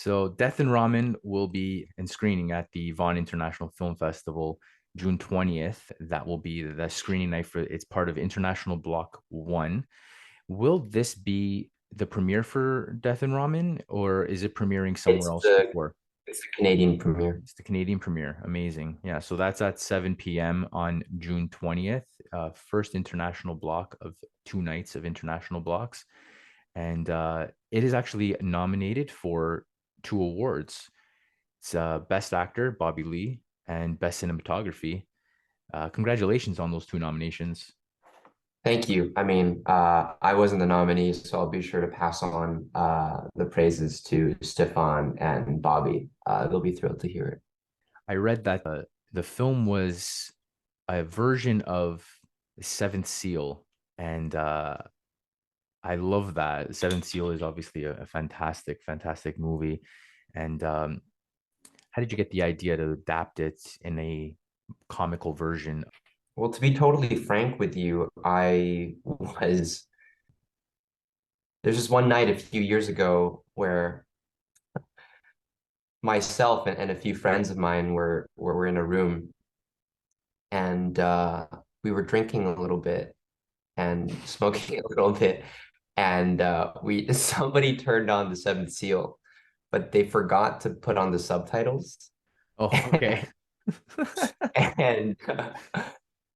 So Death and Ramen will be in screening at the Vaughan International Film Festival June 20th. That will be the screening night for it's part of International Block 1. Will this be the premiere for Death and Ramen, or is it premiering somewhere It's else the before? it's the Canadian premiere. It's the Canadian premiere. Amazing. Yeah. So that's at 7 p.m. on June 20th. First international block of 2 nights of international blocks. And it is actually nominated for two awards. It's Best Actor, Bobby Lee, and Best Cinematography. Congratulations on those two nominations. Thank you. I mean, I wasn't the nominee, so I'll be sure to pass on the praises to Stefan and Bobby. They'll be thrilled to hear it. I read that the film was a version of The Seventh Seal, and I love that. Seventh Seal is obviously a fantastic, fantastic movie. And how did you get the idea to adapt it in a comical version? Well, to be totally frank with you, there's just one night a few years ago where myself and a few friends of mine were in a room and we were drinking a little bit and smoking a little bit, and we somebody turned on the Seventh Seal, but they forgot to put on the subtitles. Oh, okay. and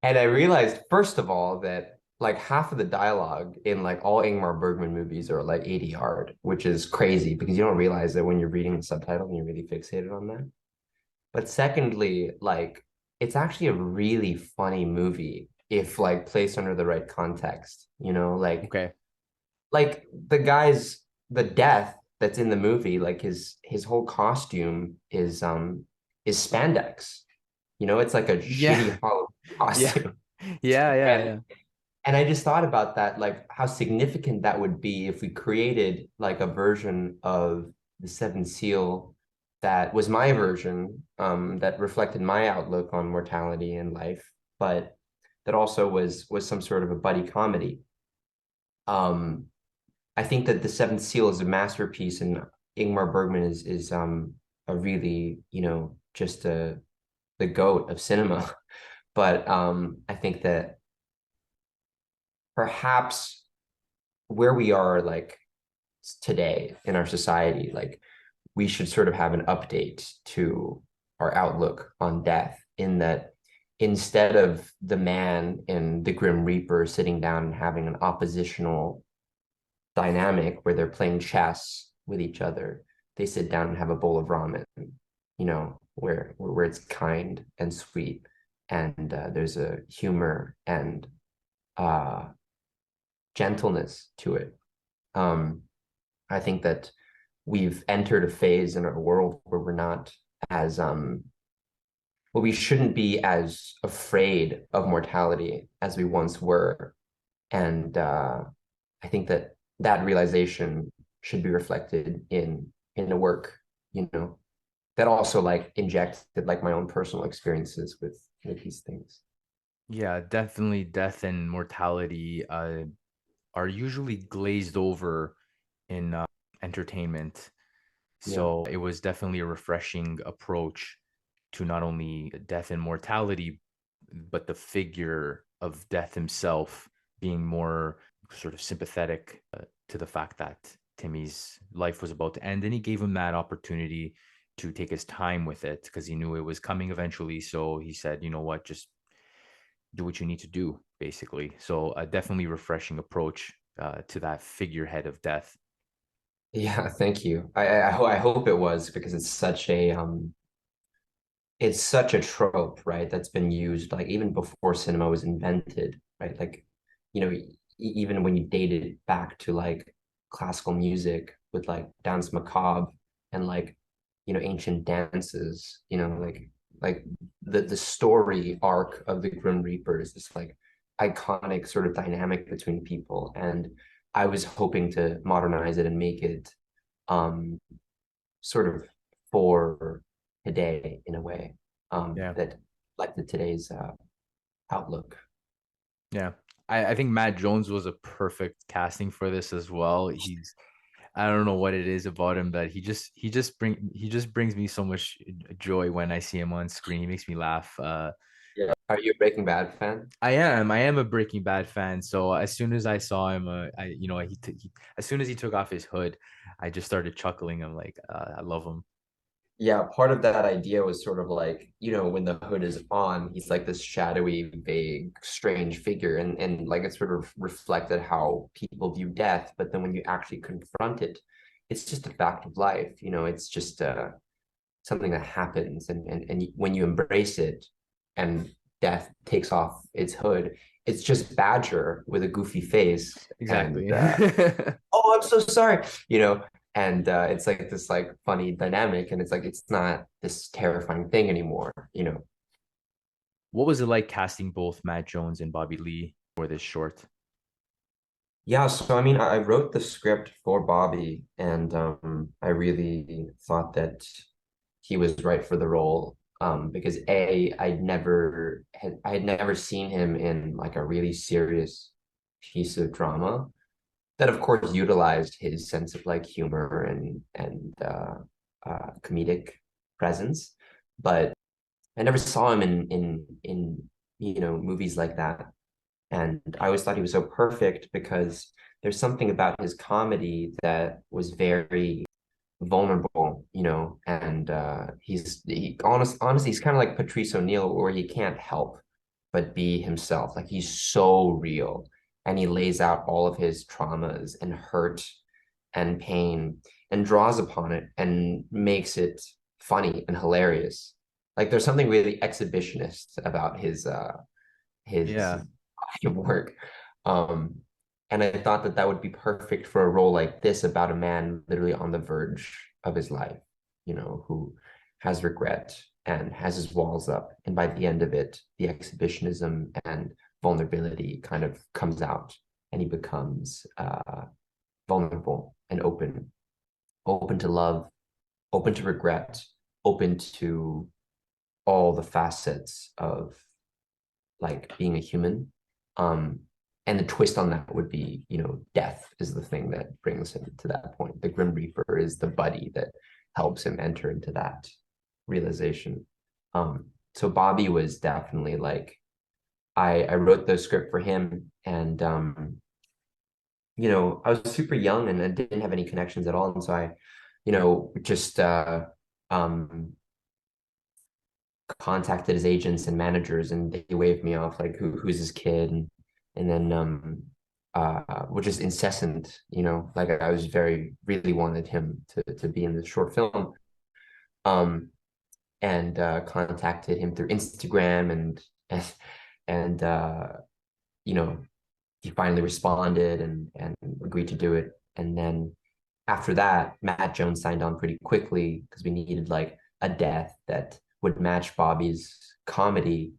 and I realized first of all that like half of the dialogue in like all Ingmar Bergman movies are like 80 hard, which is crazy because you don't realize that when you're reading the subtitle and you're really fixated on that. But secondly, like it's actually a really funny movie if like placed under the right context, Okay. like the death that's in the movie, like his whole costume is spandex. It's like a Yeah. shitty Halloween Yeah. costume. Yeah. Yeah. And Yeah. and I just thought about that, like how significant that would be if we created like a version of the Seventh Seal that was my version, that reflected my outlook on mortality and life, but that also was some sort of a buddy comedy. Um, I think that the Seventh Seal is a masterpiece, and Ingmar Bergman is a really, just the goat of cinema. But I think that perhaps where we are like today in our society, like we should sort of have an update to our outlook on death, in that instead of the man in the Grim Reaper sitting down and having an oppositional dynamic where they're playing chess with each other, they sit down and have a bowl of ramen, where it's kind and sweet, and there's a humor and uh, gentleness to it. Um, I think that we've entered a phase in our world where we're not as well, we shouldn't be as afraid of mortality as we once were. And I think that that realization should be reflected in a work, that also like injected like my own personal experiences with these things. Yeah, definitely death and mortality are usually glazed over in entertainment. Yeah. So it was definitely a refreshing approach to not only death and mortality, but the figure of death himself being more sort of sympathetic to the fact that Timmy's life was about to end. And he gave him that opportunity to take his time with it because he knew it was coming eventually. So he said, you know what, just do what you need to do, basically. So a definitely refreshing approach to that figurehead of death. Yeah, thank you. I hope it was, because it's such a trope, right? That's been used like even before cinema was invented, right? Like, even when you date it back to like classical music with like dance macabre and like, ancient dances, like the story arc of the Grim Reaper is this like iconic sort of dynamic between people. And I was hoping to modernize it and make it um sort of for today in a way, Yeah. that like the today's outlook. Yeah. I think Matt Jones was a perfect casting for this as well. He's I don't know what it is about him that he just brings me so much joy when I see him on screen. He makes me laugh. Yeah. Are you a Breaking Bad fan? I am a Breaking Bad fan. So as soon as I saw him, as soon as he took off his hood, I just started chuckling. I'm like, I love him. Yeah, part of that idea was sort of like, when the hood is on, he's like this shadowy, vague, strange figure, and like it sort of reflected how people view death. But then when you actually confront it, it's just a fact of life. It's just something that happens, and when you embrace it, and death takes off its hood, it's just Badger with a goofy face, and Exactly. oh, I'm so sorry, and it's like this like funny dynamic, and it's like it's not this terrifying thing anymore. What was it like casting both Matt Jones and Bobby Lee for this short? Yeah, so I mean, I wrote the script for Bobby, and I really thought that he was right for the role. Because I had never seen him in like a really serious piece of drama that, of course, utilized his sense of like humor and comedic presence, but I never saw him in movies like that. And I always thought he was so perfect because there's something about his comedy that was very vulnerable, and honestly, he's kind of like Patrice O'Neill, where he can't help but be himself. Like he's so real, and he lays out all of his traumas and hurt and pain and draws upon it and makes it funny and hilarious. Like there's something really exhibitionist about his Yeah. body of work. Um, and I thought that that would be perfect for a role like this about a man literally on the verge of his life, who has regret and has his walls up. And by the end of it, the exhibitionism and vulnerability kind of comes out, and he becomes vulnerable and open to love, open to regret, open to all the facets of like being a human. Um, and the twist on that would be, death is the thing that brings him to that point. The Grim Reaper is the buddy that helps him enter into that realization. So Bobby was definitely like I wrote the script for him, and I was super young and I didn't have any connections at all, and so I, just um contacted his agents and managers, and they waved me off like who's this kid, and then were just incessant, like I was very really wanted him to be in this short film. um and contacted him through Instagram, and you know he finally responded and agreed to do it. And then after that, Matt Jones signed on pretty quickly because we needed like a death that would match Bobby's comedy,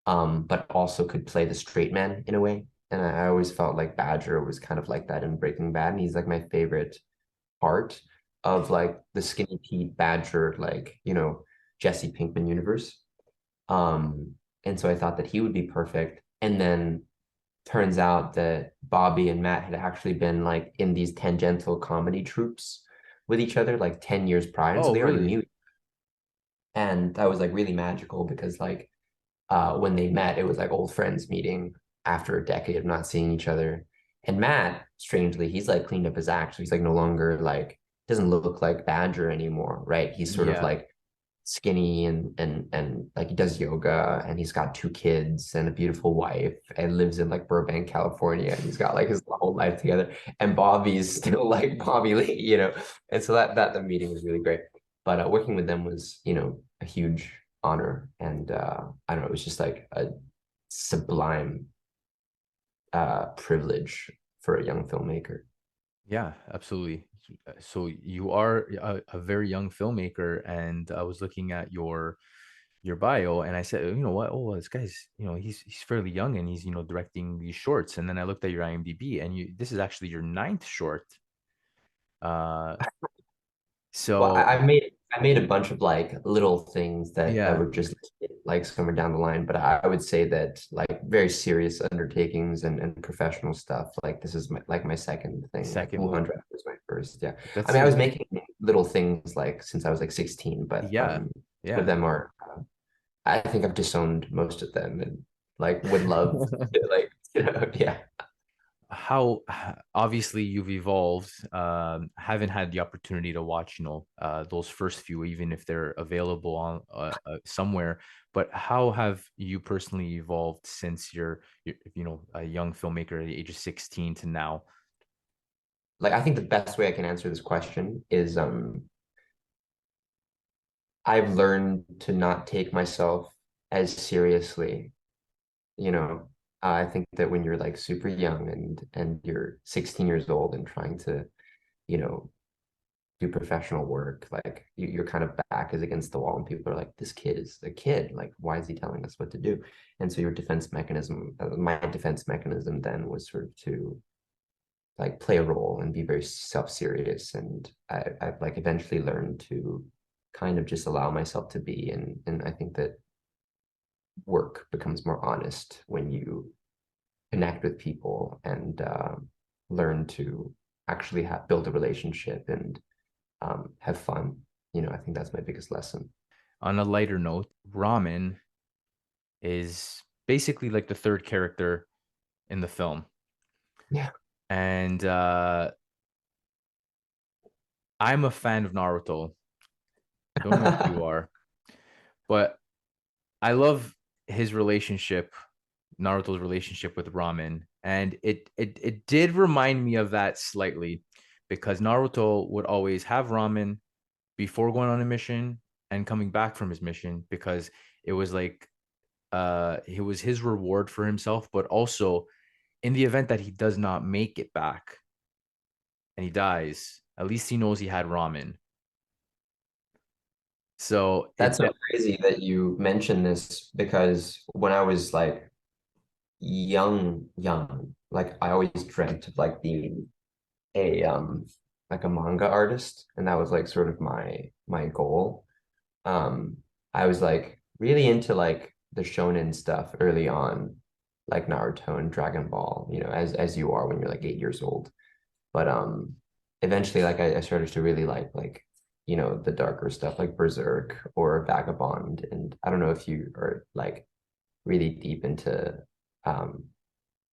but also could play the straight man in a way. And I always felt like Badger was kind of like that in Breaking Bad. And he's like my favorite part of like the Skinny Pete Badger, like, Jesse Pinkman universe. Um, and so I thought that he would be perfect. And then turns out that Bobby and Matt had actually been like in these tangential comedy troupes with each other like 10 years prior. And so Oh, they already really? knew. And that was like really magical because like when they met, it was like old friends meeting after a decade of not seeing each other. And Matt, strangely, he's like cleaned up his act. So he's like no longer like doesn't look like Badger anymore, right? He's sort of Yeah. like skinny and like he does yoga, and he's got two kids and a beautiful wife and lives in like Burbank, California. And he's got like his whole life together. And Bobby's still like Bobby Lee. And so that the meeting was really great. But working with them was, a huge honor. And I don't know, it was just like a sublime privilege for a young filmmaker. Yeah, absolutely. So you are a very young filmmaker, and I was looking at your bio, and I said, you know what? Oh, this guy's, he's fairly young, and he's, directing these shorts. And then I looked at your IMDb, and this is actually your ninth short. Uh, Well, so I made a bunch of like little things that yeah, were just like somewhere down the line, but I would say that like very serious undertakings and professional stuff. Like this is my second thing. Like second. Well, 100 was my first. Yeah. I That's mean, I a was making little things like since I was like 16, but yeah, none of yeah. them are, I think I've disowned most of them and like would love to like, yeah. How obviously you've evolved. Haven't had the opportunity to watch, those first few, even if they're available on somewhere. But how have you personally evolved since you're a young filmmaker at the age of 16 to now? Like, I think the best way I can answer this question is I've learned to not take myself as seriously. You know, I think that when you're like super young and you're 16 years old and trying to, you know, do professional work, like your kind of back is against the wall, and people are like, "This kid is a kid. Like, why is he telling us what to do?" And so your defense mechanism, my defense mechanism then was sort of to like play a role and be very self-serious. And I've like eventually learned to kind of just allow myself to be. And I think that work becomes more honest when you connect with people and learn to actually build a relationship and have fun. I think that's my biggest lesson. On a lighter note, Ramen is basically like the third character in the film. Yeah. And I'm a fan of Naruto. Don't know if you are, but I love his relationship, Naruto's relationship with Ramen. And it did remind me of that slightly because Naruto would always have ramen before going on a mission and coming back from his mission because it was like it was his reward for himself, but also in the event that he does not make it back and he dies, at least he knows he had ramen. So That's it so crazy that you mentioned this because when I was like young, like I always dreamt of like being a like a manga artist, and that was like sort of my goal. Um, I was like really into like the shonen stuff early on, like Naruto and Dragon Ball, as you are when you're like 8 years old. But eventually like I started to really like the darker stuff like Berserk or Vagabond. And I don't know if you are like really deep into um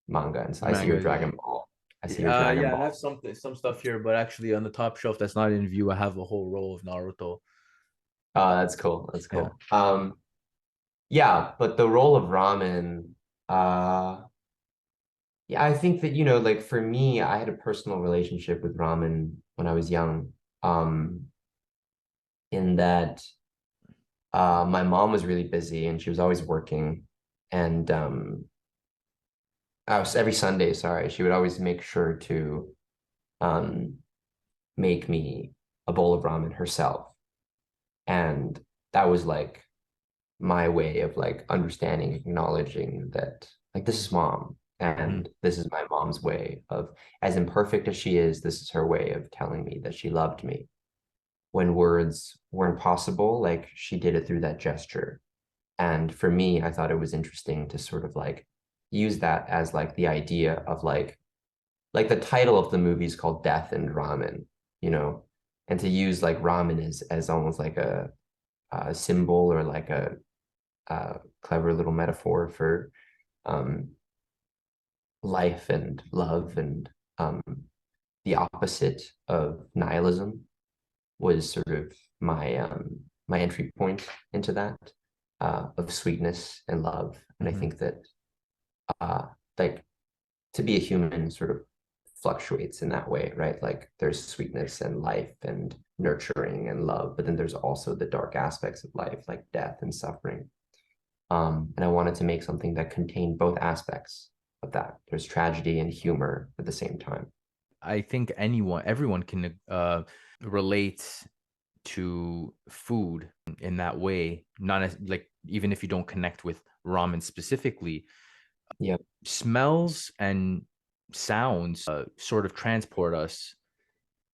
manga. And so I see your manga. Dragon Ball. I see your Dragon Yeah, I Ball. have some stuff here, but actually on the top shelf that's not in view, I have a whole row of Naruto. That's cool. That's Yeah. cool. Yeah, but the role of ramen, uh, yeah, I think that, like for me, I had a personal relationship with ramen when I was young. In that my mom was really busy and she was always working. And I was every Sunday, sorry, she would always make sure to um make me a bowl of ramen herself. And that was like my way of like understanding, acknowledging that like this is mom Mhm. and this is my mom's way of, as imperfect as she is, this is her way of telling me that she loved me. When words weren't possible, like she did it through that gesture. And for me, I thought it was interesting to sort of like use that as like the idea of like the title of the movie is called Death and Ramen, you know, and to use like ramen as almost like a symbol or like a clever little metaphor for um, life and love and the opposite of nihilism was sort of my entry point into that of sweetness and love. And I Mhm. think that uh, like to be a human sort of fluctuates in that way, right? Like there's sweetness and life and nurturing and love, but then there's also the dark aspects of life, like death and suffering. And I wanted to make something that contained both aspects of that. There's tragedy and humor at the same time. I think everyone can relate to food in that way. Not as like even if you don't connect with ramen specifically, Yeah. smells and sounds sort of transport us.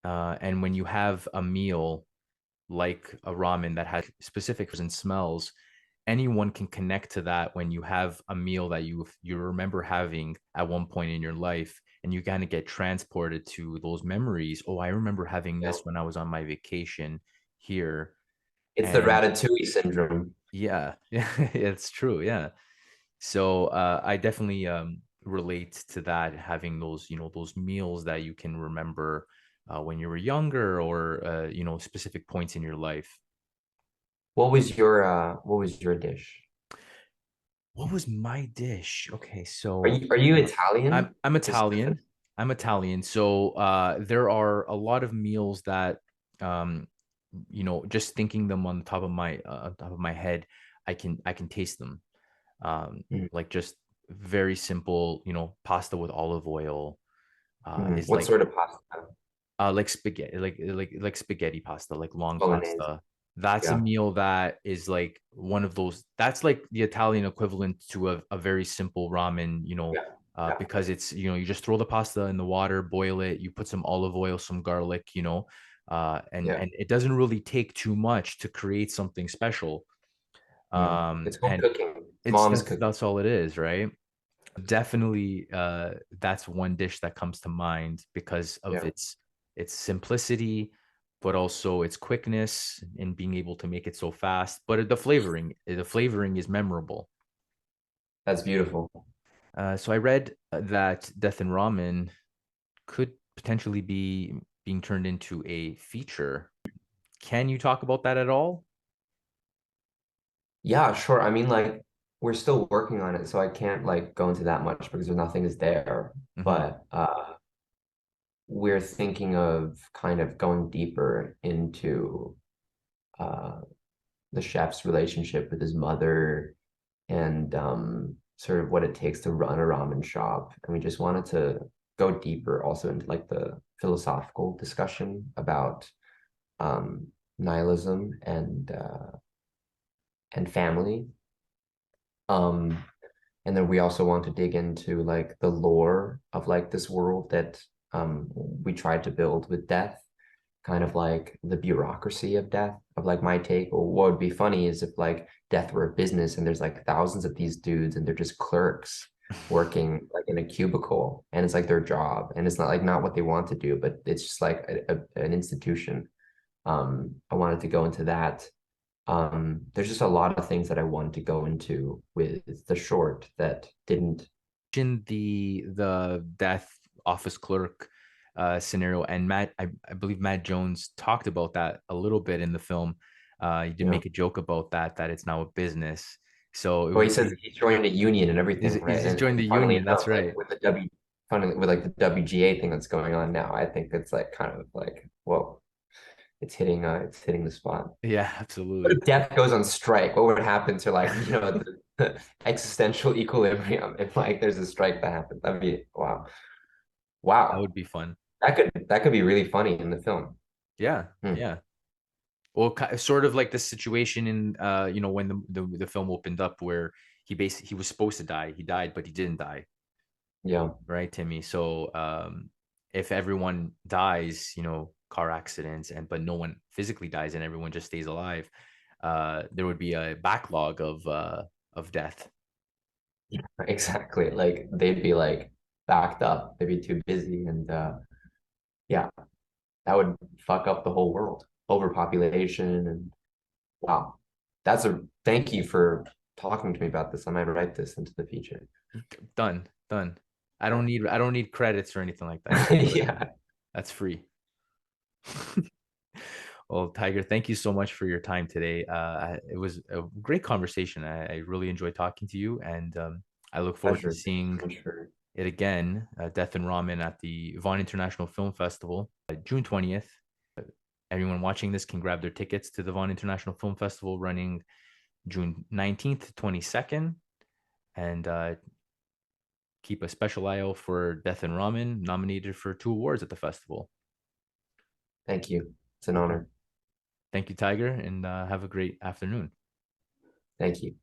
And when you have a meal like a ramen that has specific and smells, anyone can connect to that when you have a meal that you remember having at one point in your life and you kind of get transported to those memories. Oh, I remember having Yeah. this when I was on my vacation here. It's the And Ratatouille syndrome. yeah, yeah, it's true. Yeah. So I definitely relate to that, having those, those meals that you can remember when you were younger, or specific points in your life. What was your dish? What was my dish? Okay, Are so you Italian? I'm To specific? Italian. I'm Italian. So there are a lot of meals that um just thinking them on top of my head, I can taste them. Mm, Like just very simple, pasta with olive oil is What like sort of pasta? like spaghetti, like spaghetti pasta, like long Bolognese. pasta. That's a Yeah, meal that is like one of those. That's like the Italian equivalent to a very simple ramen. yeah, yeah, Because it's you just throw the pasta in the water, boil it, you put some olive oil, some garlic, and yeah. it doesn't really take too much to create something special. It's home And cooking. It's it's mom's that's cooking. that's all it is, right? Definitely that's one dish that comes to mind because of Yeah, its simplicity, but also its quickness and being able to make it so fast. But the flavoring is memorable. that's beautiful. So I read that Death and Ramen could potentially be being turned into a feature. Can you talk about that at all? Yeah, sure. I mean, like, we're still working on it, so I can't like go into that much because nothing is there. Hmm. But we're thinking of kind of going deeper into uh, the chef's relationship with his mother and sort of what it takes to run a ramen shop. And we just wanted to go deeper also into like the philosophical discussion about um, nihilism and family. Um, and then we also want to dig into like the lore of like this world that we tried to build with death, kind of like the bureaucracy of death, of like my take. Or what would be funny is if like death were a business and there's like thousands of these dudes and they're just clerks working like in a cubicle and it's like their job and it's not like not what they want to do, but it's just like an institution. I wanted to go into that. There's just a lot of things that I wanted to go into with the short that didn't. In the death office clerk scenario, and I believe Matt Jones talked about that a little bit in the film. He did You know, make a joke about that it's now a business. So it well, was he says pretty. he's joined a union and He's, everything, he's right? he's And joined the funnily union. That's enough, like right. with funnily with like the WGA thing that's going on now, I think it's like kind of like, whoa, it's hitting the spot. Yeah, What absolutely. if death goes on strike? What would happen to like, the existential equilibrium if like there's a strike that happens? That'd be wow. That Wow. would be fun. That could be really funny in the film. Yeah, Hmm. yeah. Well, sort of like the situation in when the film opened up, where he was supposed to die, he died, but he didn't die, Yeah. right, Timmy? So if everyone dies, car accidents, but no one physically dies and everyone just stays alive, there would be a backlog of death. Exactly. Like they'd be like backed up. They'd be too busy and yeah, that would fuck up the whole world. Overpopulation and wow. That's a thank you for talking to me about this. I might write this into the feature. Done, done. I Yeah. don't need I don't need credits or anything like that. Yeah. That's free. Well, Tiger, thank you so much for your time today. It was a great conversation. I really enjoyed talking to you, and I look forward to Pleasure. Thank you seeing so much for it again, Death and Ramen, at the Vaughan International Film Festival, June 20th. Everyone watching this can grab their tickets to the Vaughan International Film Festival running June 19th to 22nd. And keep a special eye out for Death and Ramen, nominated for 2 awards at the festival. thank you. It's an Okay. honor. Thank you, Tiger, and have a great afternoon. Thank you.